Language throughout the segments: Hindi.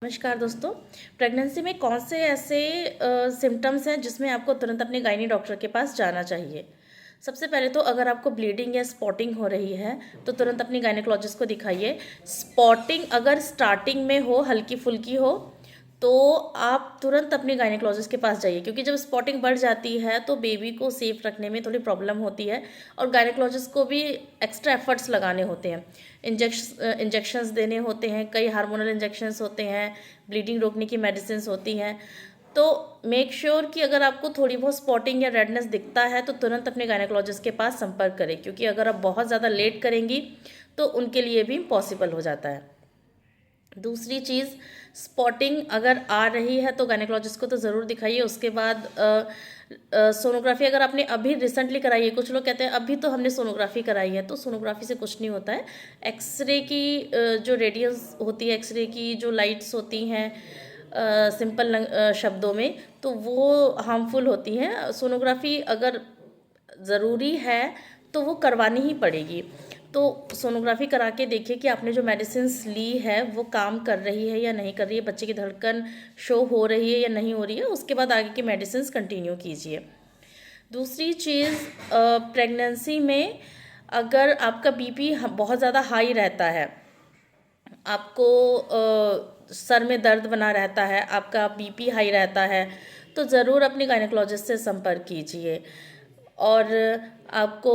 नमस्कार दोस्तों। प्रेगनेंसी में कौन से ऐसे सिम्टम्स हैं जिसमें आपको तुरंत अपने गायनी डॉक्टर के पास जाना चाहिए। सबसे पहले तो अगर आपको ब्लीडिंग या स्पॉटिंग हो रही है तो तुरंत अपनी गायनेकोलॉजिस्ट को दिखाइए। स्पॉटिंग अगर स्टार्टिंग में हो, हल्की फुल्की हो, तो आप तुरंत अपने गायनेकोलॉजिस्ट के पास जाइए, क्योंकि जब स्पॉटिंग बढ़ जाती है तो बेबी को सेफ रखने में थोड़ी प्रॉब्लम होती है और गायनेकोलॉजिस्ट को भी एक्स्ट्रा एफर्ट्स लगाने होते हैं। इंजेक्शंस देने होते हैं, कई हार्मोनल इंजेक्शंस होते हैं, ब्लीडिंग रोकने की मेडिसिन होती हैं। तो मेक श्योर कि अगर आपको थोड़ी बहुत स्पॉटिंग या रेडनेस दिखता है तो तुरंत अपने गायनेकोलॉजिस्ट के पास संपर्क करें, क्योंकि अगर आप बहुत ज़्यादा लेट करेंगी तो उनके लिए भी इम्पॉसिबल हो जाता है। दूसरी चीज़, स्पॉटिंग अगर आ रही है तो गायनेकोलॉजिस्ट को तो ज़रूर दिखाइए। उसके बाद सोनोग्राफी अगर आपने अभी रिसेंटली कराई है, कुछ लोग कहते हैं अभी तो हमने सोनोग्राफी कराई है, तो सोनोग्राफी से कुछ नहीं होता है। एक्सरे की जो रेडियस होती है, एक्सरे की जो लाइट्स होती हैं, सिंपल शब्दों में, तो वो हार्मफुल होती हैं। सोनोग्राफी अगर ज़रूरी है तो वो करवानी ही पड़ेगी। तो सोनोग्राफी करा के देखिए कि आपने जो मेडिसिन्स ली है वो काम कर रही है या नहीं कर रही है, बच्चे की धड़कन शो हो रही है या नहीं हो रही है। उसके बाद आगे की मेडिसिन्स कंटिन्यू कीजिए। दूसरी चीज़, प्रेगनेंसी में अगर आपका बीपी बहुत ज़्यादा हाई रहता है, आपको सर में दर्द बना रहता है, आपका बीपी हाई रहता है, तो ज़रूर अपने गायनेकोलॉजिस्ट से संपर्क कीजिए। और आपको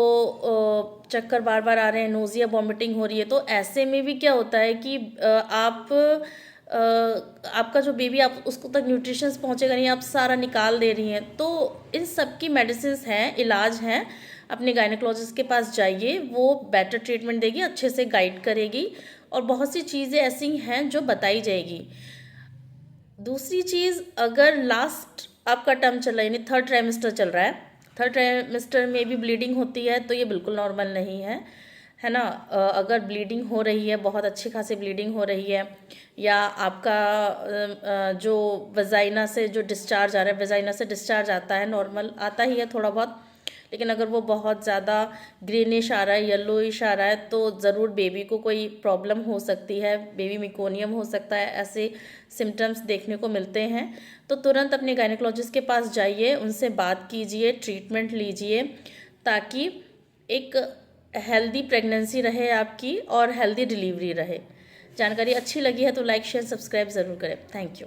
चक्कर बार बार आ रहे हैं, नोज़िया वॉमिटिंग हो रही है, तो ऐसे में भी क्या होता है कि आपका जो बेबी, आप उसको तक न्यूट्रिशंस पहुंचेगा नहीं, आप सारा निकाल दे रही हैं। तो इन सब की मेडिसिन्स हैं, इलाज हैं। अपने गायनेकोलॉजिस्ट के पास जाइए, वो बेटर ट्रीटमेंट देगी, अच्छे से गाइड करेगी और बहुत सी चीज़ें ऐसी हैं जो बताई जाएगी। दूसरी चीज़, अगर लास्ट आपका टर्म चल रहा है, यानी थर्ड ट्राइमेस्टर चल रहा है, थर्ड ट्राइमेस्टर में भी ब्लीडिंग होती है, तो ये बिल्कुल नॉर्मल नहीं है ना। अगर ब्लीडिंग हो रही है, बहुत अच्छी खासी ब्लीडिंग हो रही है, या आपका जो वजाइना से जो डिस्चार्ज आ रहा है, वजाइना से डिस्चार्ज आता है, नॉर्मल आता ही है थोड़ा बहुत, लेकिन अगर वो बहुत ज़्यादा ग्रीनिश आ रहा है, येलोइश आ रहा है, तो ज़रूर बेबी को कोई प्रॉब्लम हो सकती है, बेबी मिकोनियम हो सकता है। ऐसे सिम्टम्स देखने को मिलते हैं, तो तुरंत अपने गायनेकोलॉजिस्ट के पास जाइए, उनसे बात कीजिए, ट्रीटमेंट लीजिए, ताकि एक हेल्दी प्रेगनेंसी रहे आपकी और हेल्दी डिलीवरी रहे। जानकारी अच्छी लगी है तो लाइक शेयर सब्सक्राइब ज़रूर करें। Thank you.